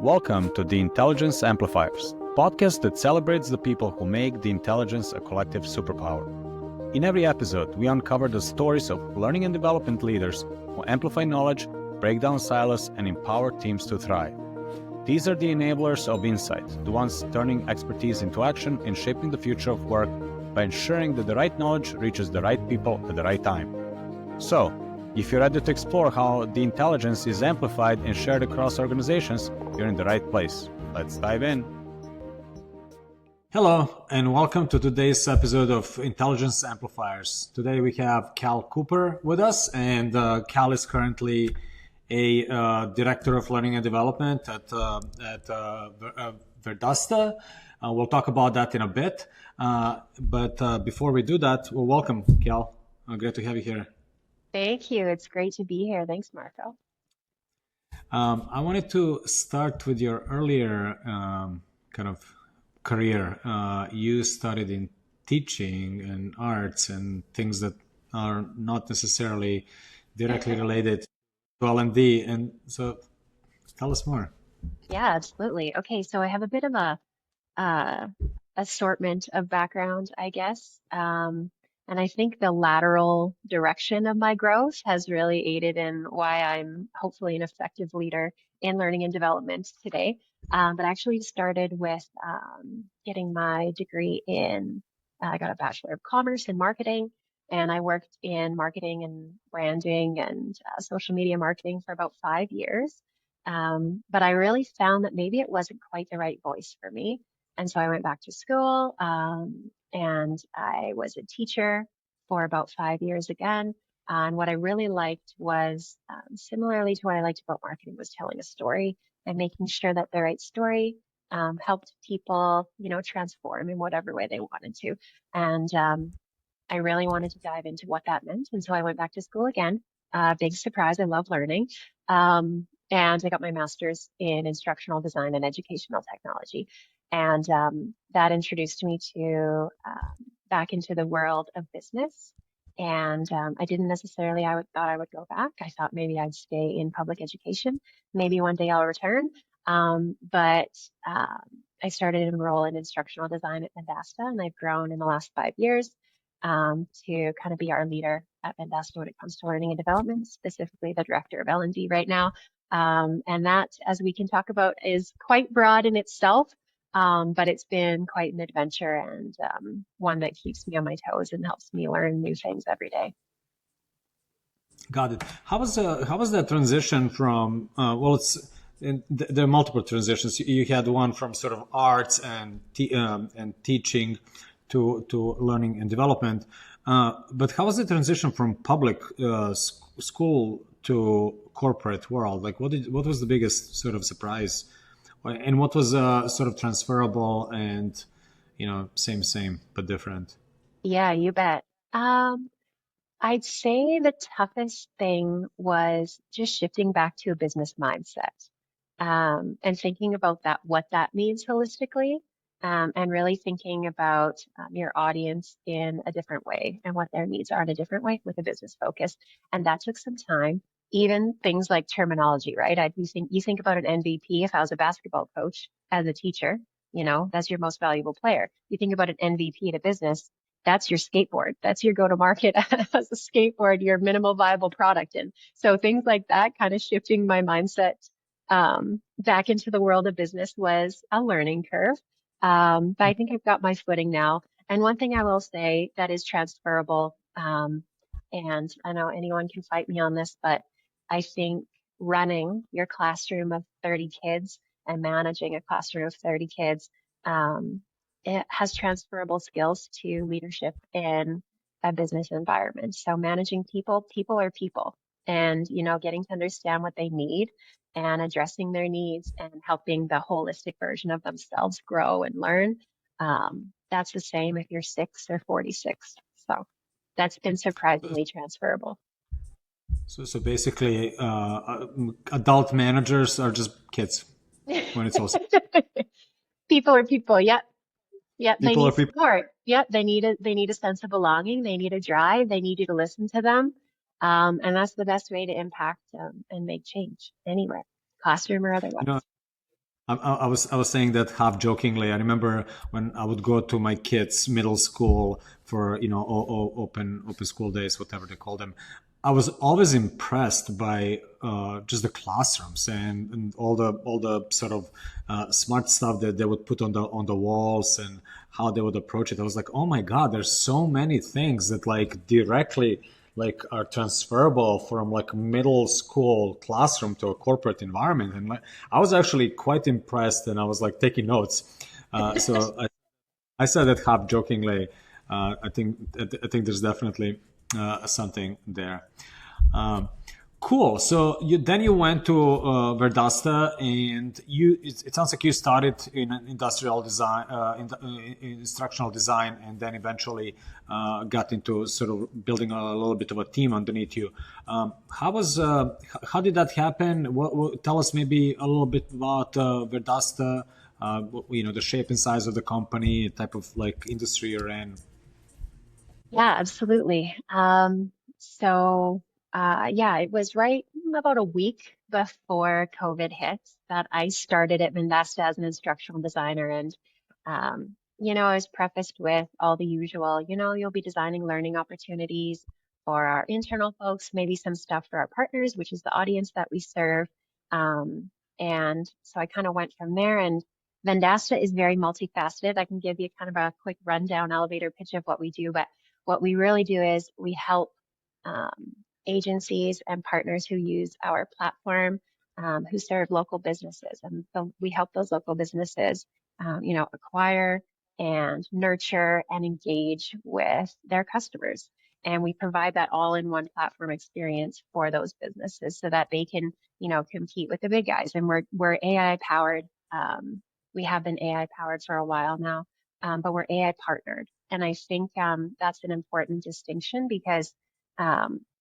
Welcome to the Intelligence Amplifiers, podcast that celebrates the people who make the intelligence a collective superpower. In every episode, we uncover the stories of learning and development leaders who amplify knowledge, break down silos, and empower teams to thrive. These are the enablers of insight, the ones turning expertise into action and shaping the future of work by ensuring that the right knowledge reaches the right people at the right time. So, if you're ready to explore how the intelligence is amplified and shared across organizations, you're in the right place. Let's dive in. Hello, and welcome to today's episode of Intelligence Amplifiers. Today we have Cal Cooper with us, and Cal is currently a Director of Learning and Development at Vendasta. We'll talk about that in a bit. But before we do that, well, welcome, Cal. Great to have you here. Thank you. It's great to be here. Thanks, Marco. I wanted to start with your earlier kind of career. You started in teaching and arts and things that are not necessarily directly related to L&D. And so tell us more. Yeah, absolutely. Okay, so I have a bit of a assortment of background, I guess. And I think the lateral direction of my growth has really aided in why I'm hopefully an effective leader in learning and development today. But I actually started with getting my degree I got a Bachelor of Commerce in marketing, and I worked in marketing and branding and social media marketing for about 5 years. But I really found that maybe it wasn't quite the right voice for me. And so I went back to school, and I was a teacher for about 5 years again. And what I really liked was, similarly to what I liked about marketing, was telling a story and making sure that the right story helped people, transform in whatever way they wanted to. And I really wanted to dive into what that meant. And so I went back to school again. Big surprise. I love learning. And I got my master's in instructional design and educational technology. And that introduced me to back into the world of business. And I didn't necessarily, thought I would go back. I thought maybe I'd stay in public education. Maybe one day I'll return. But I started to enroll in instructional design at Vendasta, and I've grown in the last 5 years to kind of be our leader at Vendasta when it comes to learning and development, specifically the Director of L&D right now. And that, as we can talk about, is quite broad in itself, but it's been quite an adventure and one that keeps me on my toes and helps me learn new things every day. Got it. How was that transition from? There are multiple transitions. You had one from sort of arts and teaching to learning and development. But how was the transition from public school to corporate world? Like, what was the biggest sort of surprise, and what was sort of transferable and same but different? Yeah, you bet. I'd say the toughest thing was just shifting back to a business mindset, and thinking about what that means holistically, and really thinking about your audience in a different way and what their needs are in a different way with a business focus. And that took some time. Even things like terminology, right? You think about an MVP. If I was a basketball coach as a teacher, that's your most valuable player. You think about an MVP at a business, that's your skateboard. That's your go-to-market as a skateboard, your minimal viable product. And so things like that, kind of shifting my mindset back into the world of business, was a learning curve. But I think I've got my footing now. And one thing I will say that is transferable, and I know anyone can fight me on this, but I think running your classroom of 30 kids and managing a classroom of 30 kids, it has transferable skills to leadership in a business environment. So managing people are people, and, getting to understand what they need and addressing their needs and helping the holistic version of themselves grow and learn. That's the same if you're 6 or 46. So that's been surprisingly transferable. So basically, adult managers are just kids when it's also People are people. Yep. Yep. They people need are people. support. Yep. They need a sense of belonging. They need a drive. They need you to listen to them. And that's the best way to impact and make change anywhere, classroom or otherwise. I was saying that half jokingly. I remember when I would go to my kids' middle school for open school days, whatever they call them. I was always impressed by just the classrooms and all the sort of smart stuff that they would put on the walls and how they would approach it. I was like, oh my god, there's so many things that like directly like are transferable from like middle school classroom to a corporate environment. And like, I was actually quite impressed, and I was like taking notes. So I said that half jokingly. I think there's definitely something there. Um, cool. So you went to Verdasta, and it sounds like you started in an industrial design, in instructional design, and then eventually got into sort of building a little bit of a team underneath you. How did that happen? Tell us maybe a little bit about Verdasta. The shape and size of the company, type of like industry you're in. Yeah, absolutely. Yeah, it was right about a week before COVID hit that I started at Vendasta as an instructional designer. And, I was prefaced with all the usual, you'll be designing learning opportunities for our internal folks, maybe some stuff for our partners, which is the audience that we serve. Um, and so I kind of went from there. And Vendasta is very multifaceted. I can give you kind of a quick rundown elevator pitch of what we do, but what we really do is we help um, agencies and partners who use our platform, who serve local businesses, and so we help those local businesses, acquire and nurture and engage with their customers. And we provide that all in one platform experience for those businesses so that they can, compete with the big guys. And we're AI powered. We have been AI powered for a while now, but we're AI partnered. And I think that's an important distinction because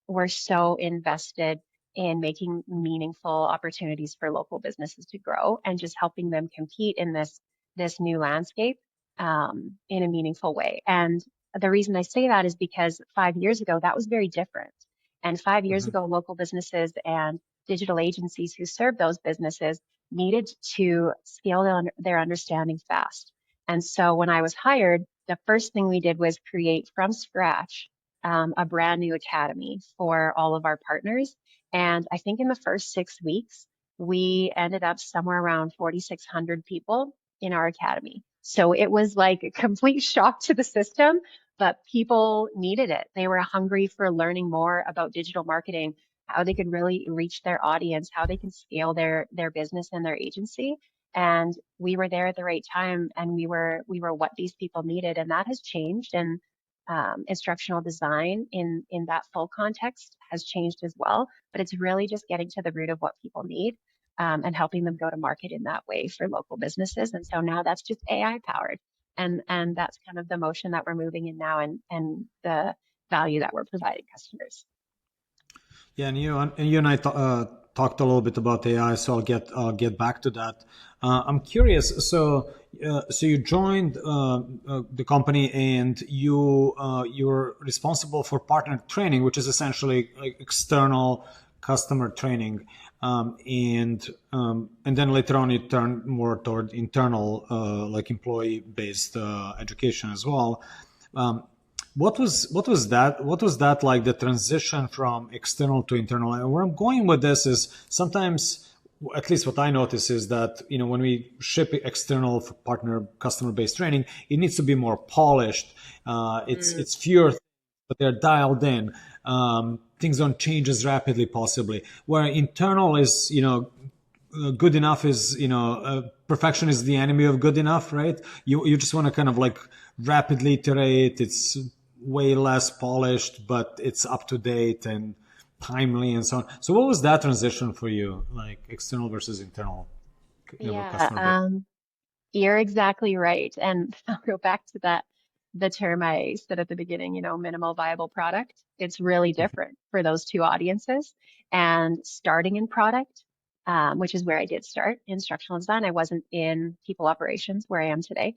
we're so invested in making meaningful opportunities for local businesses to grow and just helping them compete in this new landscape in a meaningful way. And the reason I say that is because 5 years ago, that was very different. And 5 years Mhm. ago, local businesses and digital agencies who serve those businesses needed to scale their understanding fast. And so when I was hired, the first thing we did was create from scratch a brand new academy for all of our partners. And I think in the first 6 weeks, we ended up somewhere around 4,600 people in our academy. So it was like a complete shock to the system, but people needed it. They were hungry for learning more about digital marketing, how they could really reach their audience, how they can scale their business and their agency. And we were there at the right time, and we were what these people needed, and that has changed. And instructional design in that full context has changed as well. But it's really just getting to the root of what people need and helping them go to market in that way for local businesses. And so now that's just AI powered, and that's kind of the motion that we're moving in now, and the value that we're providing customers. Yeah, and you and I talked a little bit about AI, so I'll get back to that. I'm curious. So you joined the company, and you're responsible for partner training, which is essentially like external customer training, and then later on you turn more toward internal, like employee based education as well. Um, what was that like, the transition from external to internal? And where I'm going with this is sometimes, at least what I notice is that when we ship external for partner customer based training, it needs to be more polished. It's fewer, but they're dialed in. Things don't change as rapidly, possibly. Where internal is, good enough is, perfection is the enemy of good enough, right? You just want to kind of like rapidly iterate. It's way less polished, but it's up to date and timely and so on. So what was that transition for you, like external versus internal, Yeah, customer base? you're exactly right. And I'll go back to the term I said at the beginning, minimal viable product. It's really different for those two audiences. And starting in product, which is where I did start instructional design. I wasn't in people operations where I am today.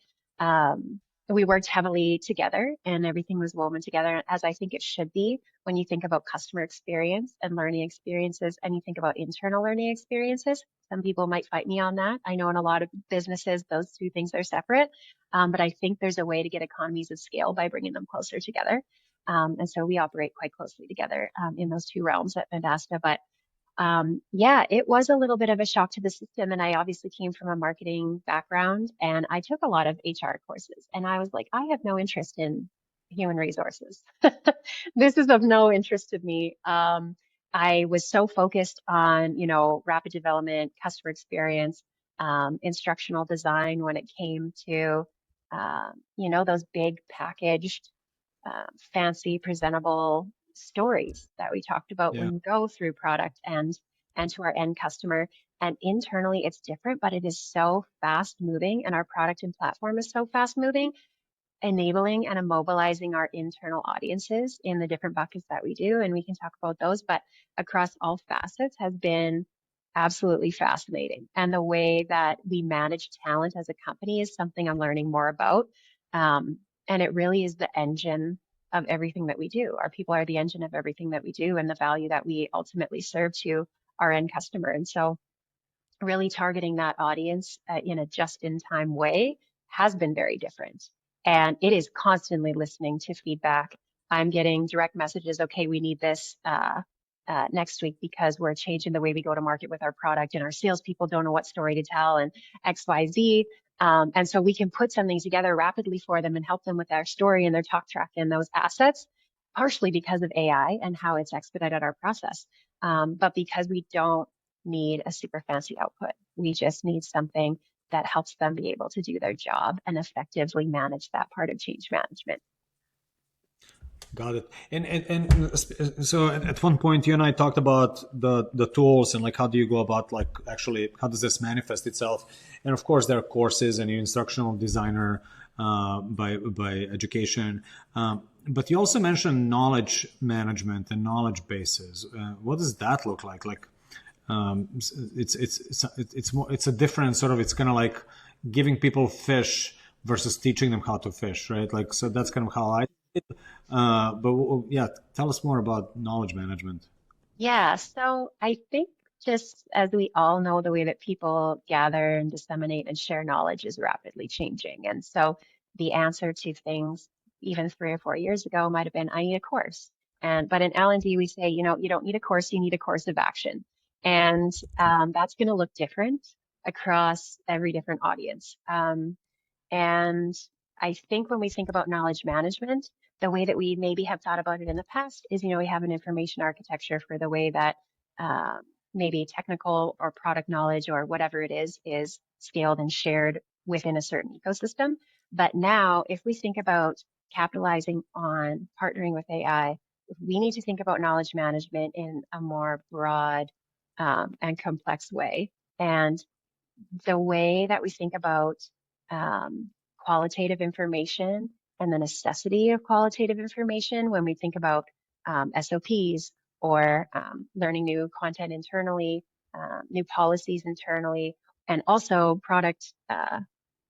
we worked heavily together and everything was woven together as I think it should be when you think about customer experience and learning experiences and you think about internal learning experiences. Some people might fight me on that. I know in a lot of businesses, those two things are separate. But I think there's a way to get economies of scale by bringing them closer together. And so we operate quite closely together in those two realms at Vendasta. But yeah, it was a little bit of a shock to the system. And I obviously came from a marketing background and I took a lot of HR courses. And I was like, I have no interest in human resources. This is of no interest to me. I was so focused on, rapid development, customer experience, instructional design when it came to, those big packaged fancy, presentable stories that we talked about Yeah. when we go through product and to our end customer. And internally, it's different, but it is so fast moving, and our product and platform is so fast moving, enabling and immobilizing our internal audiences in the different buckets that we do. And we can talk about those, but across all facets has been absolutely fascinating. And the way that we manage talent as a company is something I'm learning more about. And it really is the engine of everything that we do. Our people are the engine of everything that we do and the value that we ultimately serve to our end customer. And so really targeting that audience in a just-in-time way has been very different. And it is constantly listening to feedback. I'm getting direct messages, okay, we need this next week because we're changing the way we go to market with our product and our salespeople don't know what story to tell and X, Y, Z. And so we can put something together rapidly for them and help them with their story and their talk track and those assets, partially because of AI and how it's expedited our process. But because we don't need a super fancy output. We just need something that helps them be able to do their job and effectively manage that part of change management. Got it. And so at one point, you and I talked about the tools and like how do you go about like actually how does this manifest itself? And of course, there are courses and you're instructional designer by education. But you also mentioned knowledge management and knowledge bases. What does that look like? Like it's a different sort of, it's kind of like giving people fish versus teaching them how to fish, right? Like, so that's kind of how I but yeah, tell us more about knowledge management. Yeah, so I think just as we all know, the way that people gather and disseminate and share knowledge is rapidly changing. And so the answer to things even 3 or 4 years ago might have been, I need a course. But in L&D, we say, you don't need a course, you need a course of action. And that's going to look different across every different audience. And I think when we think about knowledge management, the way that we maybe have thought about it in the past is, we have an information architecture for the way that uh, maybe technical or product knowledge or whatever it is scaled and shared within a certain ecosystem. But now, if we think about capitalizing on partnering with AI, we need to think about knowledge management in a more broad and complex way. And the way that we think about um, qualitative information and the necessity of qualitative information when we think about SOPs or learning new content internally, new policies internally, and also product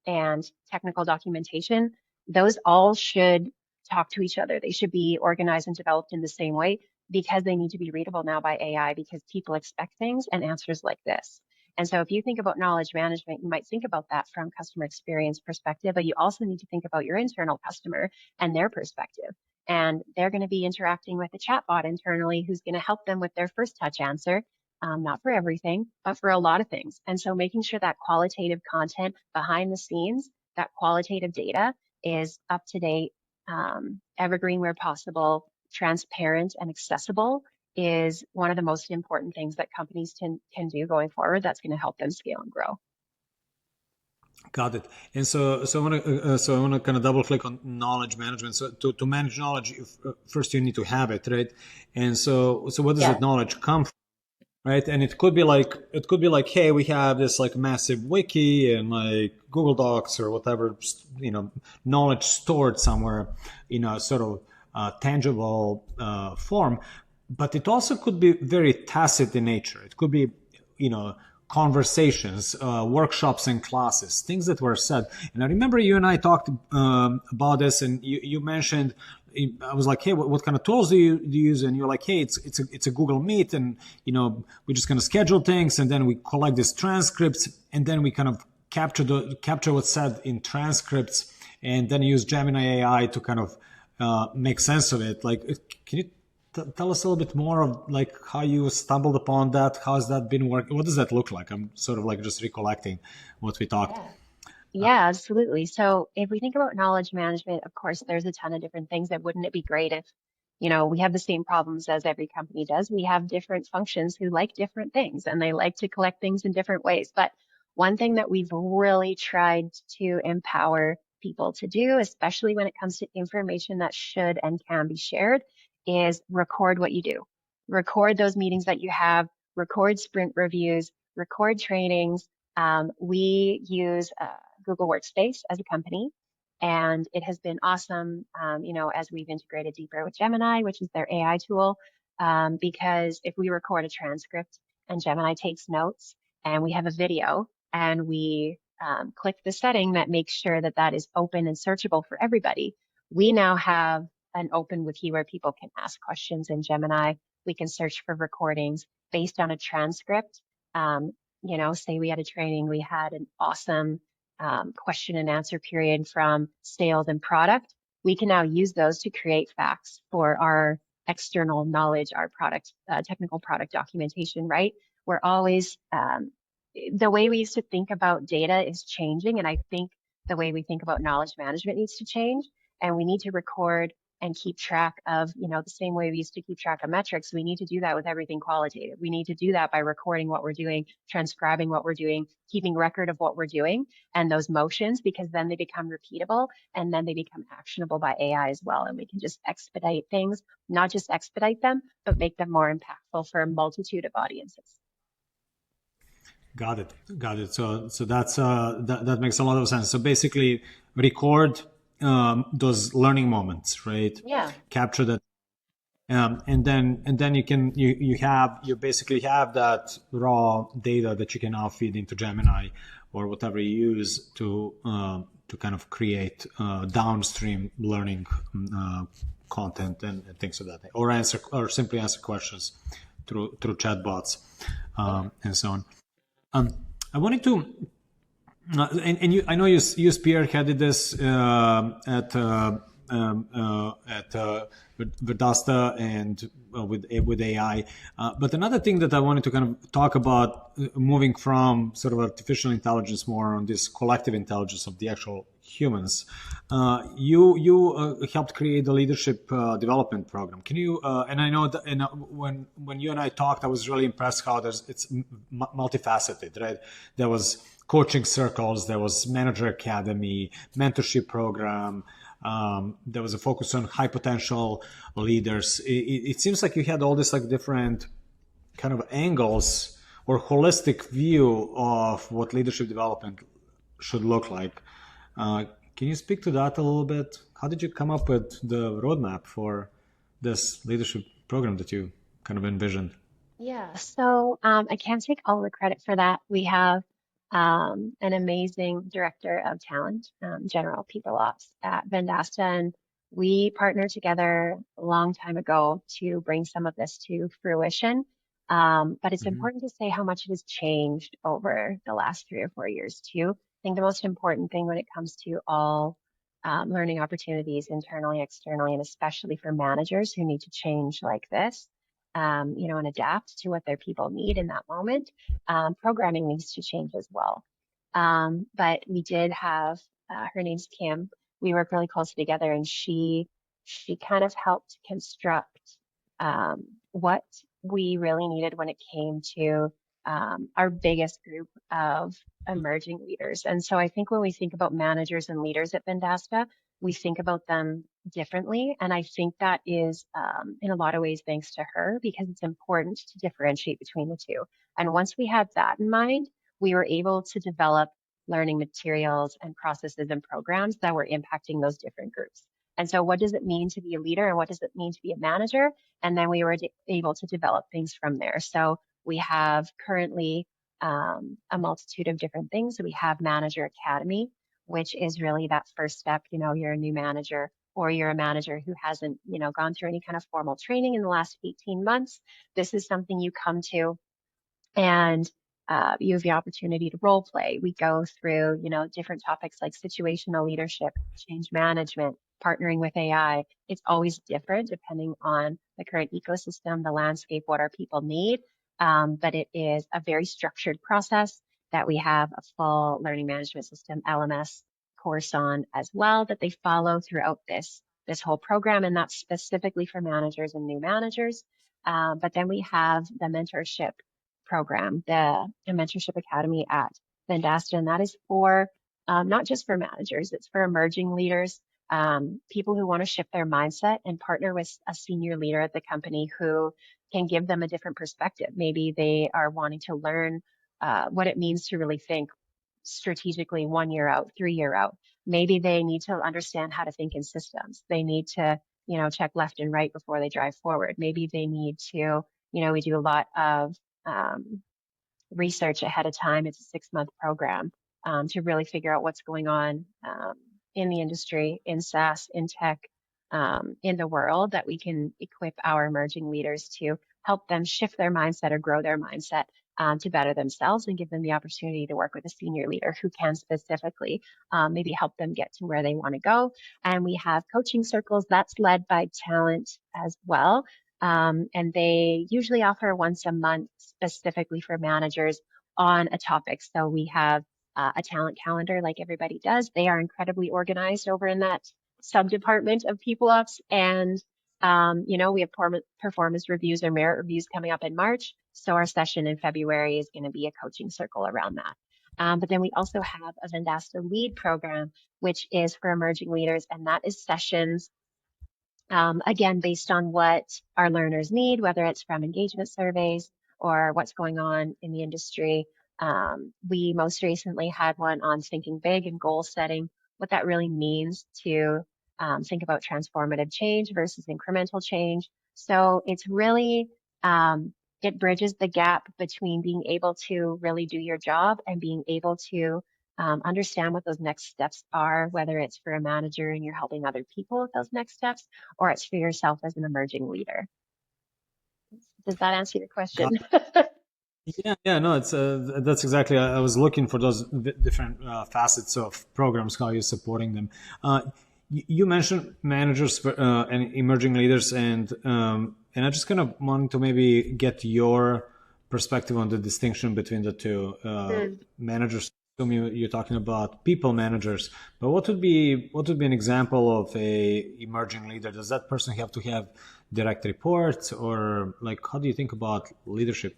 and technical documentation, those all should talk to each other. They should be organized and developed in the same way because they need to be readable now by AI because people expect things and answers like this. And so if you think about knowledge management, you might think about that from customer experience perspective, but you also need to think about your internal customer and their perspective. And they're going to be interacting with a chatbot internally who's going to help them with their first touch answer, not for everything, but for a lot of things. And so making sure that qualitative content behind the scenes, that qualitative data is up to date, evergreen where possible, transparent and accessible is one of the most important things that companies can do going forward that's going to help them scale and grow. Got it. And so I want to kind of double click on knowledge management. So to manage knowledge, first you need to have it, right? And so where does Yeah. that knowledge come from? Right. And it could be like, hey, we have this like massive wiki and like Google Docs or whatever, knowledge stored somewhere in a sort of tangible form. But it also could be very tacit in nature. It could be, you know, conversations, workshops and classes, things that were said. And I remember you and I talked about this, and you mentioned, I was like, hey, what kind of tools do you use? And you're like, hey, it's a Google Meet, and we're just gonna schedule things, and then we collect these transcripts, and then we kind of capture what's said in transcripts, and then use Gemini AI to kind of make sense of it. Like, can you tell us a little bit more of like how you stumbled upon that? How has that been working? What does that look like? I'm sort of like just recollecting what we talked. Yeah. Yeah, absolutely. So if we think about knowledge management, of course, there's a ton of different things. And wouldn't it be great if, we have the same problems as every company does? We have different functions who like different things and they like to collect things in different ways. But one thing that we've really tried to empower people to do, especially when it comes to information that should and can be shared, is record what you do. Record those meetings that you have, record sprint reviews, record trainings. We use Google Workspace as a company, and it has been awesome, as we've integrated deeper with Gemini, which is their AI tool, because if we record a transcript and Gemini takes notes and we have a video and we click the setting that makes sure that that is open and searchable for everybody, we now have an open wiki where people can ask questions in Gemini. We can search for recordings based on a transcript. Say we had a training, we had an awesome question and answer period from sales and product. We can now use those to create facts for our external knowledge, our product, technical product documentation, right? We're always, the way we used to think about data is changing. And I think the way we think about knowledge management needs to change. And we need to record and keep track of, the same way we used to keep track of metrics. We need to do that with everything qualitative. We need to do that by recording what we're doing, transcribing what we're doing, keeping record of what we're doing and those motions, because then they become repeatable and then they become actionable by AI as well. And we can just expedite things, not just expedite them, but make them more impactful for a multitude of audiences. Got it. So that's that makes a lot of sense. So basically, record those learning moments, right? Yeah. Capture that, and then you basically have that raw data that you can now feed into Gemini or whatever you use to kind of create downstream learning content and things of that, or simply answer questions through chatbots and so on. I wanted to, I know you spearheaded this at Vendasta and with AI. But another thing that I wanted to kind of talk about, moving from sort of artificial intelligence more on this collective intelligence of the actual humans, you helped create the leadership development program. Can you? And I know that when you and I talked, I was really impressed how it's multifaceted, right? There was coaching circles, there was manager academy, mentorship program. There was a focus on high potential leaders. It seems like you had all this like different kind of angles or holistic view of what leadership development should look like. Can you speak to that a little bit? How did you come up with the roadmap for this leadership program that you kind of envisioned? Yeah, so I can't take all the credit for that. We have an amazing director of talent, General People Ops at Vendasta, and we partnered together a long time ago to bring some of this to fruition. But it's important to say how much it has changed over the last 3 or 4 years too. I think the most important thing when it comes to all learning opportunities internally, externally, and especially for managers who need to change like this, and adapt to what their people need in that moment. Programming needs to change as well. But we did have her name's Kim. We work really closely together, and she kind of helped construct what we really needed when it came to our biggest group of emerging leaders. And so I think when we think about managers and leaders at Vendasta, we think about them differently. And I think that is, in a lot of ways, thanks to her, because it's important to differentiate between the two. And once we had that in mind, we were able to develop learning materials and processes and programs that were impacting those different groups. And so what does it mean to be a leader and what does it mean to be a manager? And then we were able to develop things from there. So we have currently a multitude of different things. So we have Manager Academy, which is really that first step. You're a new manager or you're a manager who hasn't, gone through any kind of formal training in the last 18 months. This is something you come to and you have the opportunity to role play. We go through, different topics like situational leadership, change management, partnering with AI. It's always different depending on the current ecosystem, the landscape, what our people need. But it is a very structured process that we have a full learning management system, LMS course on as well that they follow throughout this whole program, and that's specifically for managers and new managers. But then we have the mentorship program, the Mentorship Academy at Vendasta, and that is for not just for managers, it's for emerging leaders, people who want to shift their mindset and partner with a senior leader at the company who can give them a different perspective. Maybe they are wanting to learn what it means to really think strategically 1 year out, 3 year out. Maybe they need to understand how to think in systems. They need to, check left and right before they drive forward. Maybe they need to, we do a lot of um, research ahead of time. It's a 6 month program to really figure out what's going on in the industry, in SaaS, in tech, in the world, that we can equip our emerging leaders to help them shift their mindset or grow their mindset to better themselves and give them the opportunity to work with a senior leader who can specifically maybe help them get to where they want to go. And we have coaching circles that's led by talent as well. And they usually offer once a month specifically for managers on a topic. So we have a talent calendar like everybody does. They are incredibly organized over in that sub-department of people ops. And, we have performance reviews or merit reviews coming up in March. So our session in February is going to be a coaching circle around that. But then we also have a Vendasta lead program, which is for emerging leaders. And that is sessions again, based on what our learners need, whether it's from engagement surveys or what's going on in the industry. We most recently had one on thinking big and goal setting, what that really means to think about transformative change versus incremental change. So it's really, it bridges the gap between being able to really do your job and being able to understand what those next steps are, whether it's for a manager and you're helping other people with those next steps, or it's for yourself as an emerging leader. Does that answer your question? Yeah, no, it's that's exactly. I was looking for those different facets of programs, how you're supporting them. You mentioned managers and emerging leaders, and I just kind of wanted to maybe get your perspective on the distinction between the two. Managers, you're talking about people managers, but what would be an example of a emerging leader? Does that person have to have direct reports, or like how do you think about leadership?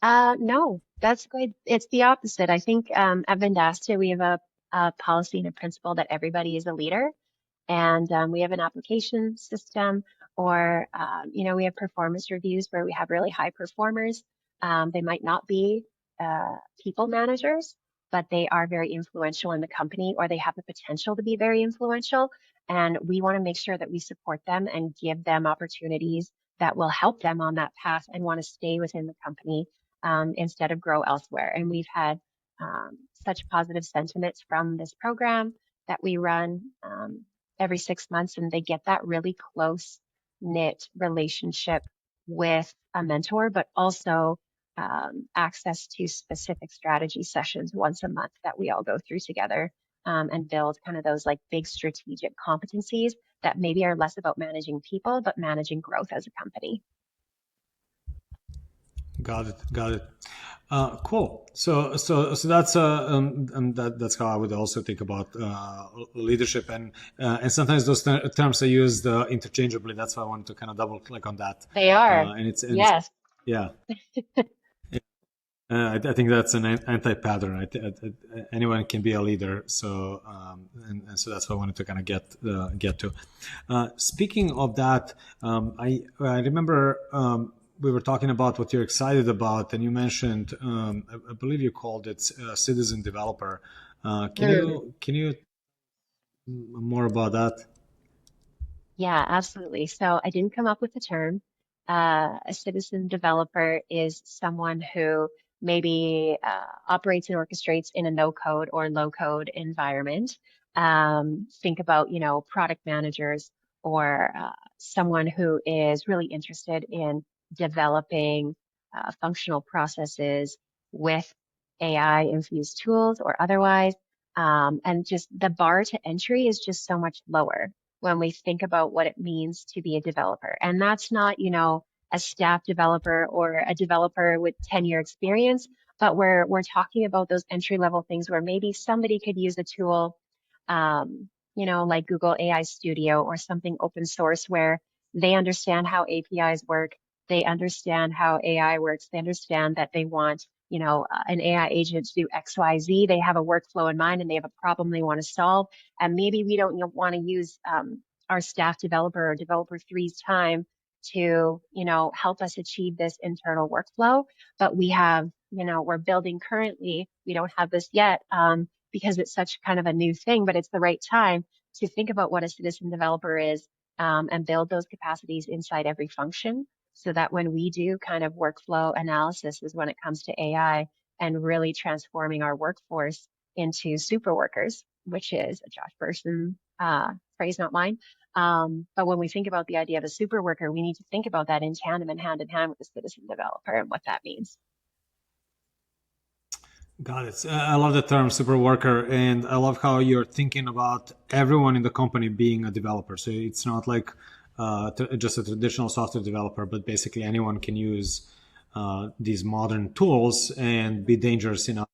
No, that's good. It's the opposite. I think at Vendasta, we have a policy and a principle that everybody is a leader. And we have an application system, or, we have performance reviews where we have really high performers. They might not be people managers, but they are very influential in the company, or they have the potential to be very influential. And we want to make sure that we support them and give them opportunities that will help them on that path and want to stay within the company instead of grow elsewhere. And we've had such positive sentiments from this program that we run every 6 months, and they get that really close knit relationship with a mentor, but also access to specific strategy sessions once a month that we all go through together and build kind of those like big strategic competencies that maybe are less about managing people, but managing growth as a company. Got it. Cool. So that's how I would also think about leadership, and sometimes those terms are used interchangeably. That's why I wanted to kind of double click on that. They are. Yes. Yeah. I think that's an anti-pattern. Anyone can be a leader, so and so that's what I wanted to kind of get to. Speaking of that, I remember we were talking about what you're excited about, and you mentioned, I believe you called it citizen developer. Can you more about that? Yeah, absolutely. So I didn't come up with the term. A citizen developer is someone who maybe operates and orchestrates in a no-code or low-code environment. Think about, product managers or someone who is really interested in developing functional processes with AI-infused tools or otherwise. And just the bar to entry is just so much lower when we think about what it means to be a developer. And that's not, a staff developer or a developer with 10-year experience, but we're talking about those entry-level things where maybe somebody could use a tool, like Google AI Studio or something open source where they understand how APIs work, they understand how AI works, they understand that they want, an AI agent to do X, Y, Z. They have a workflow in mind and they have a problem they want to solve. And maybe we don't want to use our staff developer or developer three's time to, help us achieve this internal workflow. But we have, we're building currently, we don't have this yet because it's such kind of a new thing, but it's the right time to think about what a citizen developer is and build those capacities inside every function so that when we do kind of workflow analysis is when it comes to AI and really transforming our workforce into super workers, which is a Josh Bersin phrase, not mine. But when we think about the idea of a super worker, we need to think about that in tandem and hand in hand with the citizen developer and what that means. Got it. I love the term super worker, and I love how you're thinking about everyone in the company being a developer. So it's not like just a traditional software developer, but basically anyone can use these modern tools and be dangerous enough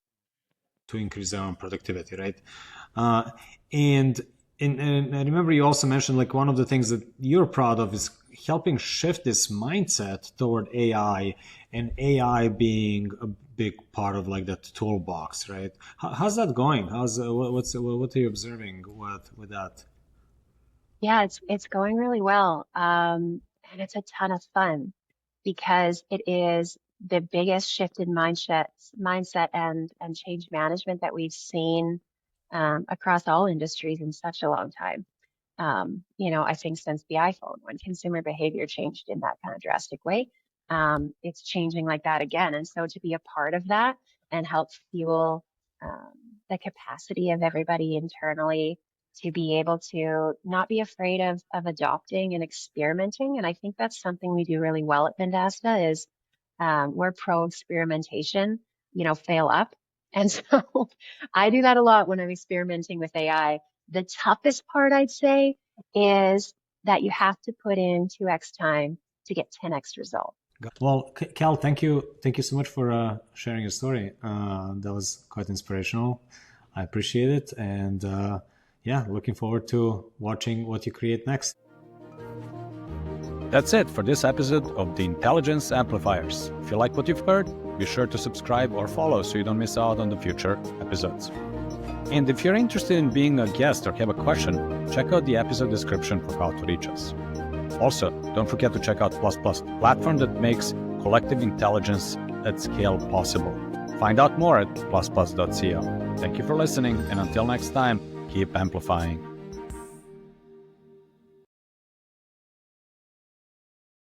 to increase their own productivity, right? And I remember you also mentioned like one of the things that you're proud of is helping shift this mindset toward AI, and AI being a big part of like that toolbox, right? How's that going? What are you observing with that? Yeah, it's going really well. And it's a ton of fun because it is the biggest shift in mindset and change management that we've seen across all industries in such a long time. I think since the iPhone, when consumer behavior changed in that kind of drastic way, it's changing like that again. And so to be a part of that and help fuel the capacity of everybody internally to be able to not be afraid of adopting and experimenting. And I think that's something we do really well at Vendasta is we're pro experimentation, fail up. And so I do that a lot when I'm experimenting with AI. The toughest part, I'd say, is that you have to put in 2x time to get 10x result. Well, Cal, thank you so much for sharing your story. That was quite inspirational. I appreciate it, and looking forward to watching what you create next. That's it for this episode of the Intelligence Amplifiers. If you like what you've heard, be sure to subscribe or follow so you don't miss out on the future episodes. And if you're interested in being a guest or have a question, check out the episode description for how to reach us. Also, don't forget to check out Plus Plus, the platform that makes collective intelligence at scale possible. Find out more at plusplus.co. Thank you for listening, and until next time, keep amplifying.